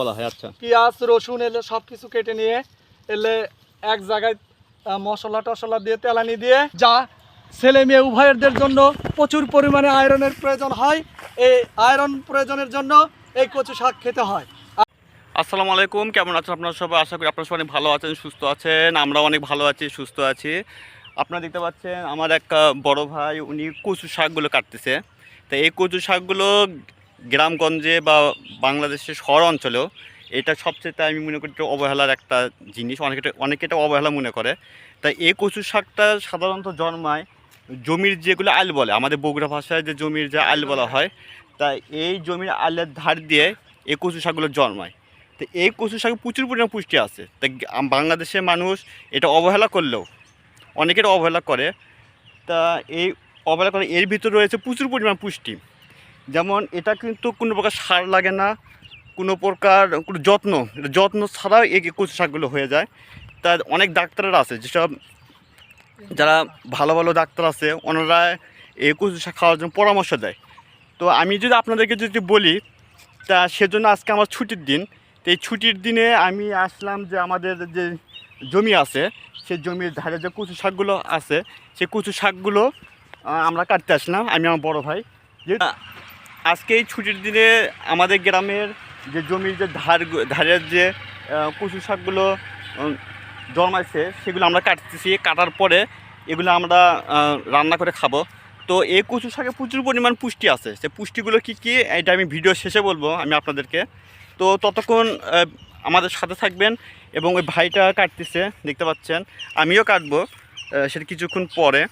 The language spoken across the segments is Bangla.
বলা হয়। আচ্ছা, পেঁয়াজ রসুন এলে সব কিছু কেটে নিয়ে এলে এক জায়গায় মশলা টশলা দিয়ে তেলানি দিয়ে যা ছেলে মেয়ে উভয়েরদের জন্য প্রচুর পরিমাণে আয়রনের প্রয়োজন হয়। এই আয়রন প্রয়োজনের জন্য এই কচু শাক খেতে হয়। আসসালামু আলাইকুম, কেমন আছেন আপনারা সবাই? আশা করি আপনারা সবাই অনেক ভালো আছেন, সুস্থ আছেন। আমরা অনেক ভালো আছি, সুস্থ আছি। আপনারা দেখতে পাচ্ছেন আমার এক বড় ভাই, উনি কচু শাকগুলো কাটতেছে। তো এই কচু শাকগুলো গ্রামগঞ্জে বা বাংলাদেশের শহর অঞ্চলেও এটা সবচেয়ে আমি মনে করি অবহেলার একটা জিনিস। অনেকে এটা অবহেলা মনে করে। তাই এই কচু শাকটা সাধারণত জন্মায় জমির যেগুলো আল বলে, আমাদের বগুড়া ভাষায় যে জমির যে আল বলা হয়, তাই এই জমির আলের ধার দিয়ে এই কচু শাকগুলো জন্মায়। তো এই কচু শাকে প্রচুর পরিমাণ পুষ্টি আছে। তাই বাংলাদেশের মানুষ এটা অবহেলা করলেও অনেকের অবহেলা করে। তা এই অবহেলা করে এর ভিতরে রয়েছে প্রচুর পরিমাণ পুষ্টি। যেমন এটা কিন্তু কোনো প্রকার সার লাগে না, কোনো প্রকার কোনো যত্ন ছাড়াও এই কচু শাকগুলো হয়ে যায়। তা অনেক ডাক্তাররা আছে, যেসব যারা ভালো ভালো ডাক্তার আছে, ওনারা এই কচু শাক খাওয়ার জন্য পরামর্শ দেয়। তো আমি যদি আপনাদেরকে যদি বলি, তা সেজন্য আজকে আমার ছুটির দিন। তো এই ছুটির দিনে আমি আসলাম যে আমাদের যে জমি আছে, সেই জমির ধারে যে কচু শাকগুলো আছে, সেই কচু শাকগুলো আমরা কাটতে আসলাম, আমি আমার বড় ভাই। যে আজকে এই ছুটির দিনে আমাদের গ্রামের যে জমির যে ধারের যে কচু শাকগুলো জন্মাইছে, সেগুলো আমরা কাটতেছি। কাটার পরে এগুলো আমরা রান্না করে খাবো। তো এই কচু শাকে প্রচুর পরিমাণ পুষ্টি আছে। সে পুষ্টিগুলো কী কী এটা আমি ভিডিও শেষে বলবো আমি আপনাদেরকে। তো ততক্ষণ আমাদের সাথে থাকবেন। এবং ওই ভাইটা কাটতেছে দেখতে পাচ্ছেন, আমিও কাটবো সেটা কিছুক্ষণ পরে।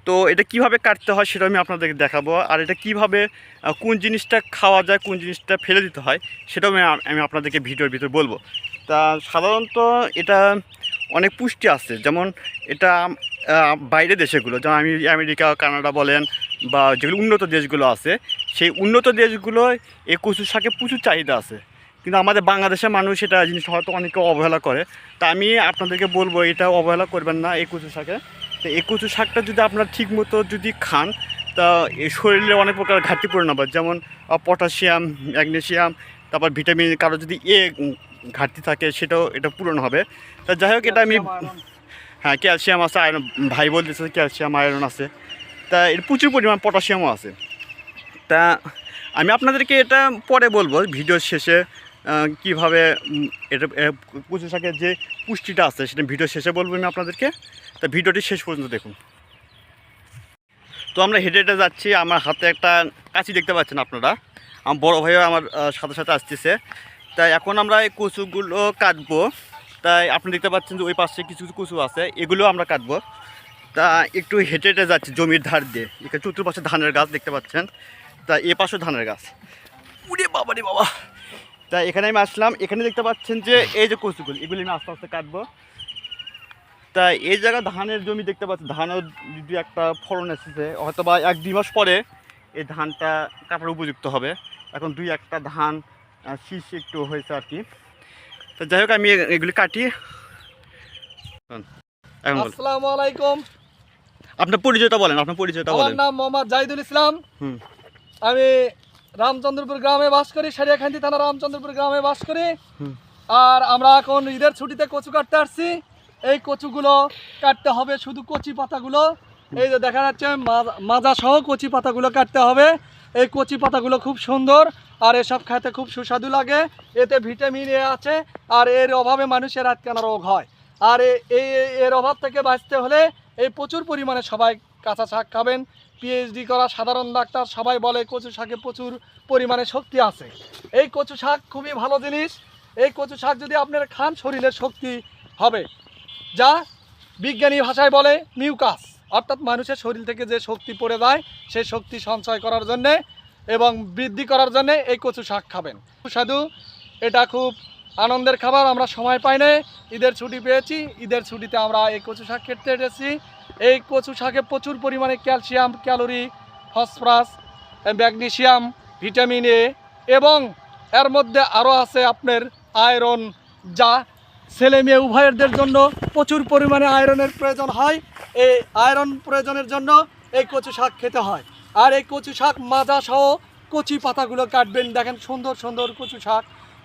তো এটা কিভাবে কাটতে হয় সেটা আমি আপনাদেরকে দেখাবো। আর এটা কিভাবে কোন জিনিসটা খাওয়া যায়, কোন জিনিসটা ফেলে দিতে হয়, সেটাও আমি আপনাদেরকে ভিডিওর ভিতরে বলবো। তা সাধারণত এটা অনেক পুষ্টি আছে। যেমন এটা বাইরের দেশগুলো, যেমন আমেরিকা, কানাডা বলেন, বা যেগুলো উন্নত দেশগুলো আছে, সেই উন্নত দেশগুলো এই কচু শাকে প্রচুর চাহিদা আছে। কিন্তু আমাদের বাংলাদেশের মানুষ এটা জিনিসটা হয়তো অনেকে অবহেলা করে। তা আমি আপনাদেরকে বলবো এটা অবহেলা করবেন না এই কচু শাকে। তো এই কচু শাকটা যদি আপনারা ঠিকমতো যদি খান, তা এই শরীরে অনেক প্রকার ঘাটতি পূরণ হবে। যেমন পটাশিয়াম, ম্যাগনেশিয়াম, তারপর ভিটামিন, কারো যদি ঘাটতি থাকে সেটাও এটা পূরণ হবে। তা যাই হোক, এটা আমি হ্যাঁ ক্যালসিয়াম আছে, আয়রন ভাই বলতেছে ক্যালসিয়াম আয়রন আছে। তা এর প্রচুর পরিমাণ পটাশিয়ামও আছে। তা আমি আপনাদেরকে এটা পরে বলবো ভিডিওর শেষে কীভাবে এটা কচু শাকের যে পুষ্টিটা আছে সেটা ভিডিওর শেষে বলবো আমি আপনাদেরকে। তা ভিডিওটি শেষ পর্যন্ত দেখুন। তো আমরা হেঁটে হেঁটে যাচ্ছি, আমার হাতে একটা কাঁচি দেখতে পাচ্ছেন আপনারা। আমার বড়ো ভাইও আমার সাথে সাথে আসতেছে। তাই এখন আমরা এই কচুগুলো কাটবো। তাই আপনি দেখতে পাচ্ছেন যে ওই পাশে কিছু কিছু কচু আছে, এগুলো আমরা কাটবো। তা একটু হেঁটে হেঁটে যাচ্ছি জমির ধার দিয়ে। এখানে চতুর্পাশে ধানের গাছ দেখতে পাচ্ছেন। তা এ পাশে ধানের গাছ, উড়ে বাবা রে বাবা। তাই এখানে আমি আসলাম। এখানে দেখতে পাচ্ছেন যে এই যে কচুগুলো, এগুলি আমি আস্তে আস্তে কাটবো। তাই এই জায়গায় ধানের জমি দেখতে পাচ্ছি, ধানের যদি একটা ফলন এসেছে, হয়তো বা 1-2 মাস পরে এই ধানটা কাটার উপযুক্ত হবে। এখন 2-1টা ধান শীষ একটু হয়েছে আর কি। তো যাই হোক, আমি এগুলি কাটি। আসসালামু আলাইকুম। আপনার পরিচয়টা বলেন, আপনার পরিচয়টা বলেন। আমার নাম মোহাম্মদ জাহিদুল ইসলাম। আমি রামচন্দ্রপুর গ্রামে বাস করি, সারিয়াখান্তি থানা রামচন্দ্রপুর গ্রামে বাস করি। আর আমরা এখন ঈদের ছুটিতে কচু কাটতে আসছি। এই কচুগুলো কাটতে হবে, শুধু কচি পাতাগুলো, এই যে দেখা যাচ্ছে মাজা সহ কচি পাতাগুলো কাটতে হবে। এই কচি পাতাগুলো খুব সুন্দর, আর এসব খেতে খুব সুস্বাদু লাগে। এতে ভিটামিন এ আছে, আর এর অভাবে মানুষের রাতকানা রোগ হয়। আর এর অভাব থেকে বাঁচতে হলে এই প্রচুর পরিমাণে সবাই কাঁচা শাক খাবেন। পিএইচডি করা সাধারণ ডাক্তার সবাই বলে কচু শাকে প্রচুর পরিমাণে শক্তি আছে। এই কচু শাক খুবই ভালো জিনিস। এই কচু শাক যদি আপনারা খান, শরীরের শক্তি হবে, যা বিজ্ঞানী ভাষায় বলে মিউকাস, অর্থাৎ মানুষের শরীর থেকে যে শক্তি পড়ে যায় সেই শক্তি সঞ্চয় করার জন্যে এবং বৃদ্ধি করার জন্যে এই কচু শাক খাবেন। সুস্বাদু, এটা খুব আনন্দের খাবার। আমরা সময় পাই না, ঈদের ছুটি পেয়েছি, ঈদের ছুটিতে আমরা এই কচু শাক খেতে এসেছি। এই কচু শাকে প্রচুর পরিমাণে calcium, calorie, phosphorus, magnesium, vitamin A এবং এর মধ্যে আরও আছে আপনার আয়রন, যা ছেলে মেয়ে উভয়েরদের জন্য প্রচুর পরিমাণে আয়রনের প্রয়োজন হয়। এই আয়রন প্রয়োজনের জন্য এই কচু শাক খেতে হয়। আর এই কচু শাক মাজা সহ কচি পাতাগুলো কাটবেন। দেখেন সুন্দর সুন্দর কচু শাক,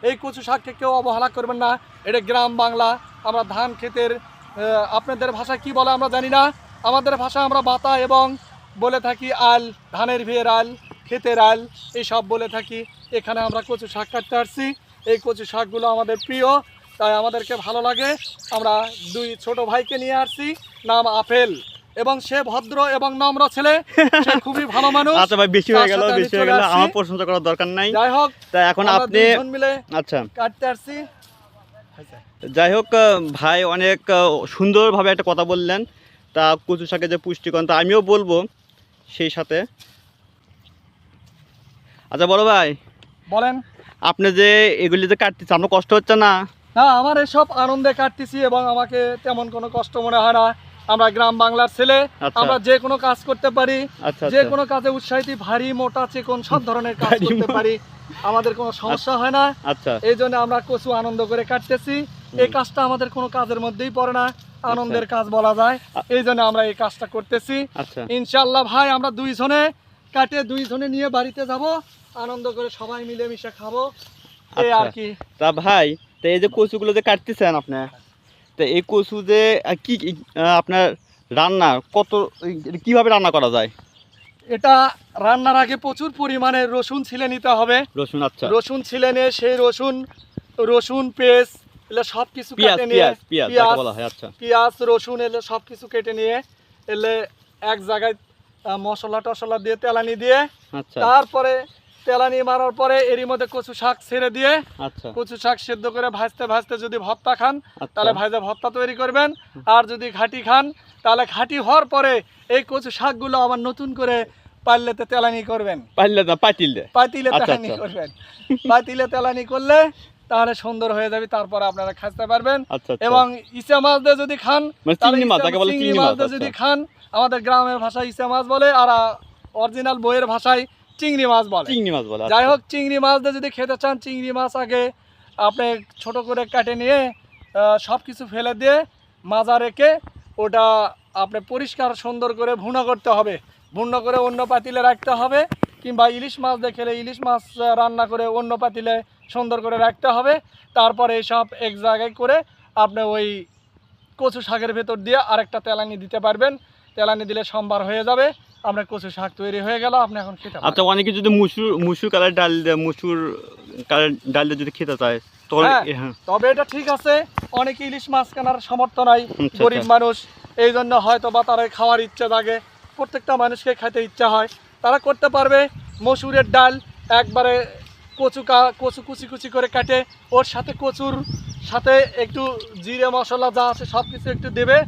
এই কচু শাককে কেউ অবহেলা করবেন না। এটা গ্রাম বাংলা, আমরা ধান ক্ষেতের আপনাদের ভাষা কি বলে আমরা জানি না, আমাদের ভাষা আমরা বাতা এবং বলে থাকি আল, ধানের ভিয়ের আল, ক্ষেতের আল, এইসব বলে থাকি। এখানে আমরা কচু শাক কাটতে আসছি, এই কচু শাকগুলো আমাদের প্রিয়, তাই আমাদেরকে ভালো লাগে। আমরা দুই ছোট ভাইকে নিয়ে আসছি, নাম আপেল, এবং সে ভদ্র এবং নম্র ছেলে, সে খুবই ভালো মানুষ। আচ্ছা ভাই, বেশি হয়ে গেল, আমার প্রশংসা করার দরকার নাই। যাই হোক, তাই এখন আমরা আপনি দুইজন মিলে আচ্ছা কাটতে আসছি। যাই হোক ভাই অনেক সুন্দরভাবে একটা কথা বললেন, তা কচু শাকের যে পুষ্টিকর তা আমিও বলবো সেই সাথে। আচ্ছা বড় ভাই, বলেন। আপনি যে এগুলি যে কাটতেছেন, আপনার কষ্ট হচ্ছে না? না, আমার এসব আনন্দে কাটতেছি এবং আমাকে তেমন কোনো কষ্ট মনে হয় না। আমরা গ্রাম বাংলার ছেলে, আচ্ছা। আমরা যে কোনো কাজ করতে পারি, আচ্ছা যে কোনো কাজে উৎসাহিত, ভারী মোটা চিকন সব ধরনের কাজ করতে পারি, আমাদের কোনো সমস্যা হয় না। আচ্ছা এই জন্য আমরা কচু আনন্দ করে কাটতেছি। এই কাজটা আমাদের কোনো কাজের মধ্যেই পড়ে না, আনন্দের কাজ বলা যায়, এই জন্য আমরা এই কাজটা করতেছি। আচ্ছা ইনশাল্লাহ ভাই, আমরা দুইজনে কাটে দুইজনে নিয়ে বাড়িতে যাব, আনন্দ করে সবাই মিলেমিশে খাবো, এই আর কি। তা ভাই, তো এই যে কচুগুলো যে কাটতেছেন আপনি, তো এই কচু যে কি আপনার রান্না কিভাবে রান্না করা যায়? এটা রান্নার আগে প্রচুর পরিমাণে রসুন ছিলে নিতে হবে। রসুন, আচ্ছা। রসুন ছিলে নিয়ে সেই রসুন পেস্ট এলে সব কিছু কেটে নিয়ে, পেঁয়াজ রসুন এলে সব কিছু কেটে নিয়ে এলে এক জায়গায় মশলা টশলা দিয়ে তেলানি দিয়ে, তারপরে তেলানি মারার পরে এরই মধ্যে কচু শাক ছেড়ে দিয়ে, কচু শাক সেদ্ধ করে ভাজতে ভাজতে যদি ভর্তা খান তাহলে ভাজা ভর্তা তৈরি করবেন, আর যদি ঘাটি খান তাহলে ঘাটি হওয়ার পরে এই কচু শাকগুলো আবার নতুন করে পাল্লেতে তেলানি করবেন, পাতিলে তেলানি করবেন। পাতিলে তেলানি করলে তাহলে সুন্দর হয়ে যাবে, তারপরে আপনারা খাইতে পারবেন। এবং ইচা মাছ দিয়ে যদি খান, চিংড়ি মাছ দিয়ে যদি খান, আমাদের গ্রামের ভাষায় ইচা মাছ বলে, আর অরিজিনাল বইয়ের ভাষায় চিংড়ি মাছ বলে। যাই হোক, চিংড়ি মাছ দিয়ে যদি খেতে চান, চিংড়ি মাছ আগে আপনি ছোট করে কাটে নিয়ে সব কিছু ফেলে দিয়ে মাজা রেখে ওটা আপনি পরিষ্কার সুন্দর করে ভুনা করতে হবে, ভুনা করে অন্য পাতিলে রাখতে হবে, কিংবা ইলিশ মাছ দিয়ে খেলে ইলিশ মাছ রান্না করে অন্য পাতিলে সুন্দর করে রাখতে হবে। তারপরে এইসব এক জায়গায় করে আপনি ওই কচু শাকের ভেতর দিয়ে আরেকটা তেলানি দিতে পারবেন, তেলানি দিলে সম্বার হয়ে যাবে, আপনার কচু শাক তৈরি হয়ে গেল, আপনি এখন খেতে পারেন। আচ্ছা, অনেকে যদি মুসুর কালার ডাল দিয়ে যদি খেতে চায় তবে এটা ঠিক আছে, অনেকে ইলিশ মাছ কেনার সামর্থ্য নাই, গরিব মানুষ, এই জন্য হয়তো বা তারা খাওয়ার ইচ্ছা জাগে, প্রত্যেকটা মানুষকে খেতে ইচ্ছা হয়, তারা করতে পারবে। মসুরের ডাল একবারে কচু কুচি কুচি করে কাটে, ওর সাথে কচুর সাথে একটু জিরে মশলা যা আছে সব কিছু একটু দেবে,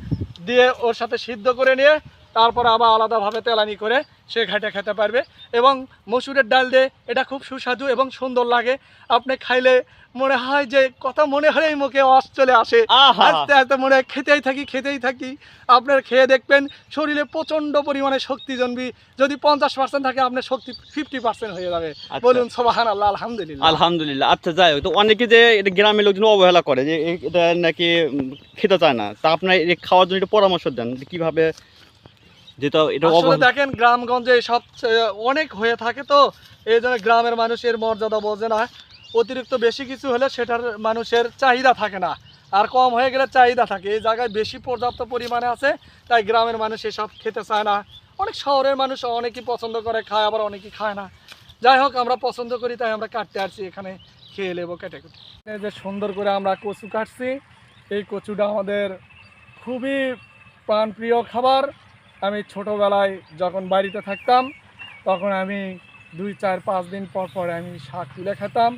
দিয়ে ওর সাথে সিদ্ধ করে নিয়ে তারপর আবার আলাদাভাবে তেলানি করে সে ঘাটে খেতে পারবে। এবং মসুরের ডাল দিয়ে এটা খুব সুস্বাদু এবং সুন্দর লাগে, আপনি খাইলে মনে হয় যে কথা মনে হলেই মুখে রস চলে আসে, আস্তে আস্তে মনে হয় খেতেই থাকি। আপনার খেয়ে দেখবেন শরীরে প্রচণ্ড পরিমাণে শক্তি জন্মে, যদি 50% থাকে আপনার শক্তি 50% হয়ে যাবে। বলুন সুবহানাল্লাহ, আলহামদুলিল্লাহ। আচ্ছা, যাই হোক, তো অনেকে যে এটা গ্রামের লোকজন অবহেলা করে যে এটা নাকি খেতে চায় না, তা আপনার খাওয়ার জন্য পরামর্শ দেন কিভাবে? যেটা এটা দেখেন গ্রামগঞ্জে সব অনেক হয়ে থাকে, তো এই জন্য গ্রামের মানুষের মর্যাদা বোঝে না, অতিরিক্ত বেশি কিছু হলে সেটার মানুষের চাহিদা থাকে না, আর কম হয়ে গেলে চাহিদা থাকে। এই জায়গায় বেশি পর্যাপ্ত পরিমাণে আছে, তাই গ্রামের মানুষ এসব খেতে চায় না। অনেক শহরের মানুষ অনেকেই পছন্দ করে খায়, আবার অনেকেই খায় না। যাই হোক, আমরা পছন্দ করি তাই আমরা কাটতে আসছি, এখানে খেয়ে নেবো কেটে কেটে। যে সুন্দর করে আমরা কচু কাটছি, এই কচুটা আমাদের খুবই প্রাণপ্রিয় খাবার। আমি ছোটোবেলায় যখন বাড়িতে থাকতাম তখন আমি 2-4-5 দিন পর আমি শাক তুলে খেতাম,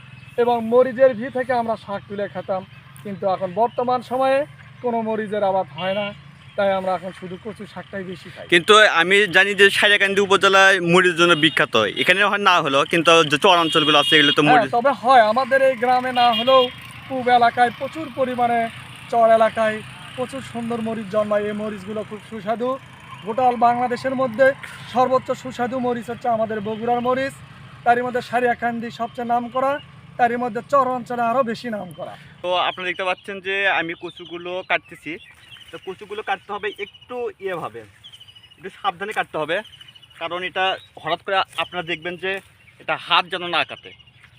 এবং মরিচের ভি থেকে আমরা শাক তুলে খেতাম। কিন্তু এখন বর্তমান সময়ে কোনো মরিচের আবাদ হয় না, তাই আমরা এখন শুধু কচু শাকটাই বেশি খাই। কিন্তু আমি জানি যে সারিয়াকান্দি উপজেলায় মরিচের জন্য বিখ্যাত, এখানে হয় না হলো, কিন্তু যে চরাঞ্চলগুলো আছে এগুলো তো মরিচ। তবে হয়, আমাদের এই গ্রামে না হলেও পূব এলাকায় প্রচুর পরিমাণে, চর এলাকায় প্রচুর সুন্দর মরিচ জন্মায়। এই মরিচগুলো খুব সুস্বাদু। গোটা বাংলাদেশের মধ্যে সর্বোচ্চ সুস্বাদু মরিচ হচ্ছে আমাদের বগুড়ার মরিচ, তারই মধ্যে সারিয়াকান্দি সবচেয়ে নাম করা, তারই মধ্যে চর অঞ্চলে আরও বেশি নাম করা। তো আপনারা দেখতে পাচ্ছেন যে আমি কচুগুলো কাটতেছি, তো কচুগুলো কাটতে হবে একটু ইয়েভাবে, একটু সাবধানে কাটতে হবে, কারণ এটা হঠাৎ করে আপনারা দেখবেন যে এটা হাত যেন না কাটে,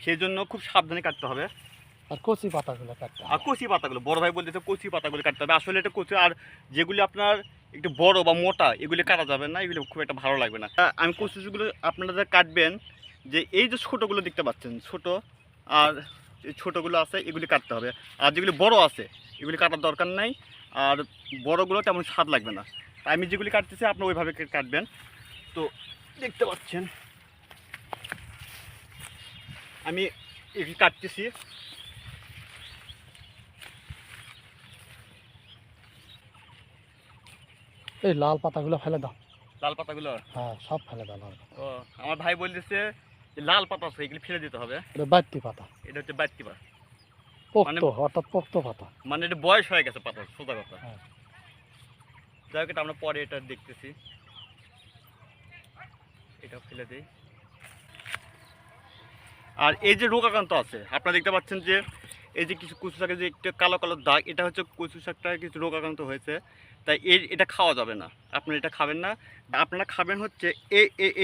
সেই জন্য খুব সাবধানে কাটতে হবে। আর কচি পাতাগুলো কাটতে আর কচি পাতাগুলো বড় ভাই বলতেছে কচি পাতাগুলো কাটতে হবে। আসলে এটা কচি, আর যেগুলি আপনার একটু বড় বা মোটা এগুলি কাটা যাবে না, এগুলো খুব একটা ভালো লাগবে না। আমি কচুগুলো আপনারা কাটবেন যে এই যে ছোটোগুলো দেখতে পাচ্ছেন, ছোট আর এই ছোটোগুলো আছে এগুলি কাটতে হবে। আর যেগুলি বড় আছে এগুলি কাটার দরকার নাই, আর বড়গুলো তেমন স্বাদ লাগবে না। আমি যেগুলি কাটতেছি আপনি ওইভাবে কাটবেন। তো দেখতে পাচ্ছেন আমি এগুলি কাটতেছি। এই লাল পাতাগুলো ফেলে দাও। লাল পাতাগুলো হ্যাঁ, সব ফেলে দাও। লাল ও আমার ভাই বলতেছে যে লাল পাতা আছে এগুলি ফেলে দিতে হবে। এটা বাড়তি পাতা, এটা হচ্ছে বাড়তি পাতা, পোক্ত অর্থাৎ পোক্ত পাতা। মানে এটা বয়স হয়ে গেছে পাতা, সোজা কথা। হ্যাঁ। যাই হোক, এটা আমরা পরে এটা দেখতেছি। এটা ফেলে দিই। আর এই যে রোগাক্রান্ত আছে আপনারা দেখতে পাচ্ছেন যে এই যে কিছু কচু শাকে যে একটা কালো কালো দাগ, এটা হচ্ছে কচু শাকটা কিছু রোগাক্রান্ত হয়েছে, তাই এটা খাওয়া যাবে না। আপনারা এটা খাবেন না, আপনারা খাবেন হচ্ছে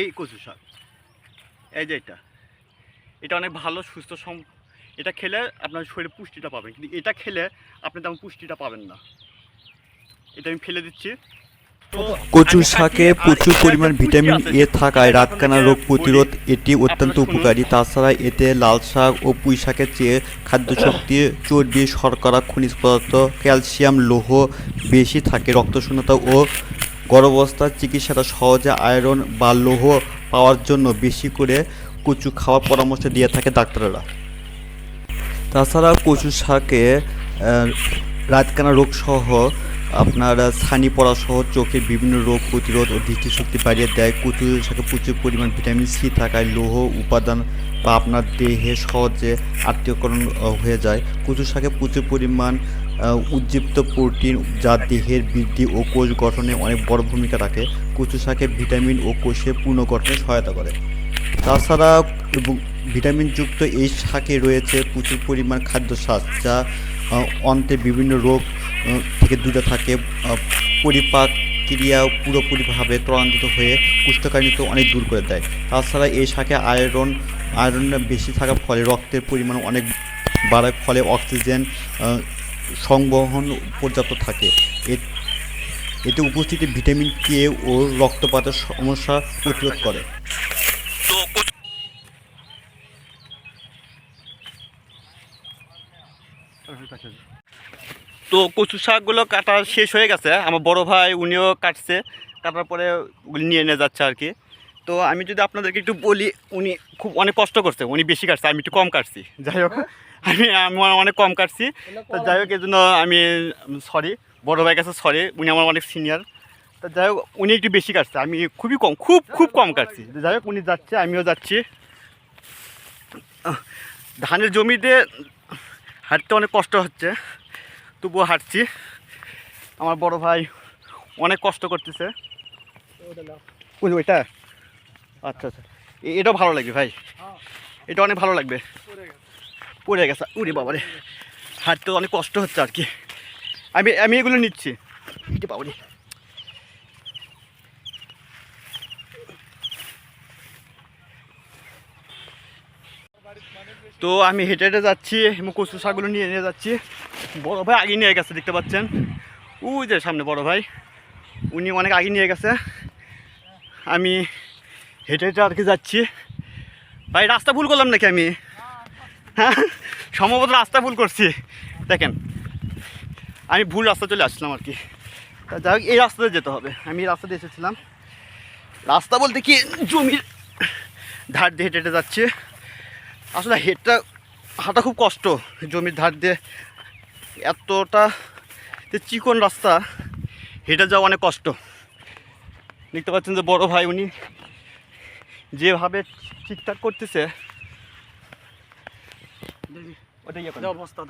এই কচু শাক, এই যে এটা অনেক ভালো সুস্থ এটা খেলে আপনার শরীরে পুষ্টিটা পাবেন, কিন্তু এটা খেলে আপনি তেমন পুষ্টিটা পাবেন না। এটা আমি ফেলে দিচ্ছি। কচু শাকে প্রচুর পরিমাণ ভিটামিন এ থাকায় রাতকানা রোগ প্রতিরোধ এটি অত্যন্ত উপকারী। তাছাড়া এতে লাল শাক ও পুঁই শাকের চেয়ে খাদ্যশক্তি, চর্বি, শর্করা, খনিজ পদার্থ, ক্যালসিয়াম, লৌহ বেশি থাকে। রক্তশূন্যতা ও গর্ভাবস্থার চিকিৎসাটা সহজে আয়রন বা লৌহ পাওয়ার জন্য বেশি করে কচু খাওয়ার পরামর্শ দিয়ে থাকে ডাক্তাররা। তাছাড়া কচু শাকে রাতকানা রোগ সহ আপনার ছানি পড়া সহ চোখের বিভিন্ন রোগ প্রতিরোধ ও দৃষ্টিশক্তি বাড়িয়ে দেয়। কচু শাকে প্রচুর পরিমাণ ভিটামিন সি থাকায় লৌহ উপাদান বা আপনার দেহে সহজে আত্মীয়করণ হয়ে যায়। কচু শাকে প্রচুর পরিমাণ উজ্জীবিত প্রোটিন যা দেহের বৃদ্ধি ও কোষ গঠনে অনেক বড় ভূমিকা রাখে। কচু শাকে ভিটামিন ও কোষের পুনর্গঠনে সহায়তা করে। তাছাড়া এবং ভিটামিনযুক্ত এই শাকে রয়েছে প্রচুর পরিমাণ খাদ্যসার যা অন্ত্রের বিভিন্ন রোগ থেকে দূরে থাকে। পরিপাক ক্রিয়া পুরোপুরিভাবে ত্বরান্বিত হয়ে কোষ্ঠকাঠিন্য অনেক দূর করে দেয়। তাছাড়া এই শাকে আয়রন বেশি থাকার ফলে রক্তের পরিমাণ অনেক বাড়ার ফলে অক্সিজেন সংবহন পর্যাপ্ত থাকে। এতে উপস্থিত ভিটামিন কে ও রক্তপাতের সমস্যা প্রতিরোধ করে। তো কচু শাকগুলো কাটা শেষ হয়ে গেছে, আমার বড় ভাই উনিও কাটছে, কাটার পরে ওগুলি নিয়ে যাচ্ছে আর কি। তো আমি যদি আপনাদেরকে একটু বলি, উনি খুব অনেক কষ্ট করছে, উনি বেশি কাটছে, আমি একটু কম কাটছি। যাই হোক, আমি অনেক কম কাটছি। তো যাই হোক, এই জন্য আমি সরি, বড় ভাই কাছে সরি, উনি আমার অনেক সিনিয়র। তো যাই হোক, উনি একটু বেশি কাটছে, আমি খুবই কম, খুব কম কাটছি। যাই হোক, উনি যাচ্ছে, আমিও যাচ্ছি। ধানের জমিতে হাঁটতে অনেক কষ্ট হচ্ছে, তবুও হাঁটছি। আমার বড় ভাই অনেক কষ্ট করতেছে। ওইটা আচ্ছা আচ্ছা, এটাও ভালো লাগবে ভাই, এটা অনেক ভালো লাগবে। পড়ে গেছে, উরে বাবারে, হাঁটতে অনেক কষ্ট হচ্ছে আর কি। আমি এগুলো নিচ্ছি। বাবারে, তো আমি হেঁটে হেঁটে যাচ্ছি এবং কচু শাকগুলো নিয়ে যাচ্ছি। বড় ভাই আগে নিয়ে গেছে, দেখতে পাচ্ছেন ওই যে সামনে বড় ভাই, উনি অনেক আগে নিয়ে গেছে। আমি হেঁটে হেঁটে আর কি যাচ্ছি। ভাই রাস্তা ভুল করলাম নাকি আমি? হ্যাঁ, সম্ভবত রাস্তা ভুল করছি। দেখেন, আমি ভুল রাস্তা চলে আসছিলাম আর কি। যাই হোক, এই রাস্তাতে যেতে হবে। আমি এই রাস্তাতে এসেছিলাম, রাস্তা বলতে কি জমির ধার দিয়ে হেঁটে হেঁটে যাচ্ছি। আসলে হাঁটা খুব কষ্ট, জমির ধার দিয়ে এতটা চিকন রাস্তা, হেঁটে যাওয়া অনেক কষ্ট। দেখতে পাচ্ছেন যে বড় ভাই উনি যেভাবে ঠিকঠাক করতেছে, ওটাই অবস্থা।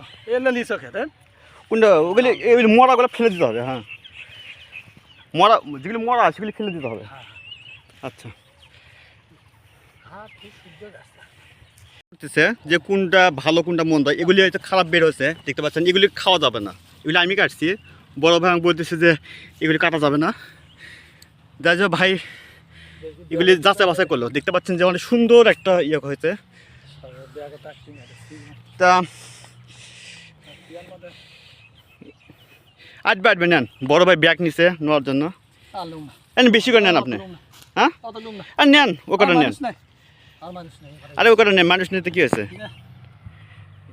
কোনটা ওগুলি মরাগুলো ফেলে দিতে হবে। হ্যাঁ, মরা যেগুলি মরা সেগুলি ফেলে দিতে হবে। আচ্ছা, যে কোনটা ভালো কোনটা মন্দ, এগুলি হয়তো খারাপ বের হয়েছে, দেখতে পাচ্ছেন। এগুলি খাওয়া যাবে না, এগুলি আমি কাটছি। বড় ভাই বলতেছে যে এগুলি কাটা যাবে না। যাই হোক ভাই, এগুলি যাচাই বাছাই করলো, দেখতে পাচ্ছেন যে অনেক সুন্দর একটা ইয়ে হয়েছে। তা আসবে আসবে নেন, বড় ভাই ব্যাগ নিছে নেওয়ার জন্য। আলুম না, এন বেশি করে নেন আপনি, হ্যাঁ অত লুম না। আর নেন ও কটা নেন, মানুষ নাই, আর মানুষ নাই। আরে ও কটা নেন, মানুষ নিতে কি হয়েছে,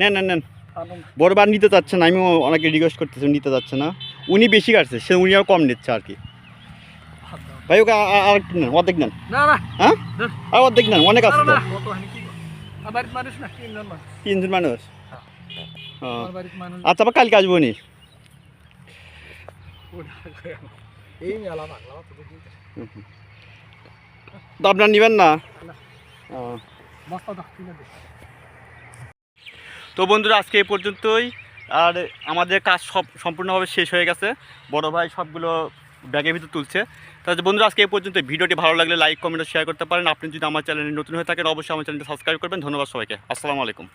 নেন নেন নেন। আলুম না। বড় ভাই নিতে চাচ্ছে না, আমিও অনেকে রিকোয়েস্ট করতেছি নিতে চাচ্ছে না, উনি বেশি কাটছে সে, উনি আর কম নিচ্ছে আর কি। ভাই ওকে আর একটু নেন, অর্ধেক নেন, না না, হ্যাঁ আর অর্ধেক নেন, অনেক আছে তো, কত হানি কি আমার মানুষ না, তিনজন মানুষ। 3 জন মানুষ। আমার বাড়িতে মানুষ আচ্ছা আবার কালকে আসবো নি। এই মেলা বাংলা তো দেখি তো আপনার নেবেন না? বস্তা দাও কিনে দে। তো বন্ধুরা আজকে এই পর্যন্তই, আর আমাদের কাজ সব সম্পূর্ণভাবে শেষ হয়ে গেছে, বড় ভাই সবগুলো ব্যাগের ভিতর তুলছে। তাহলে বন্ধুরা আজকে এই পর্যন্ত, ভিডিওটি ভালো লাগলে লাইক কমেন্ট শেয়ার করতে পারেন। আপনি যদি আমার চ্যানেলে নতুন হয়ে থাকেন অবশ্যই আমার চ্যানেলটি সাবস্ক্রাইব করবেন। ধন্যবাদ সবাইকে, আসসালামু আলাইকুম।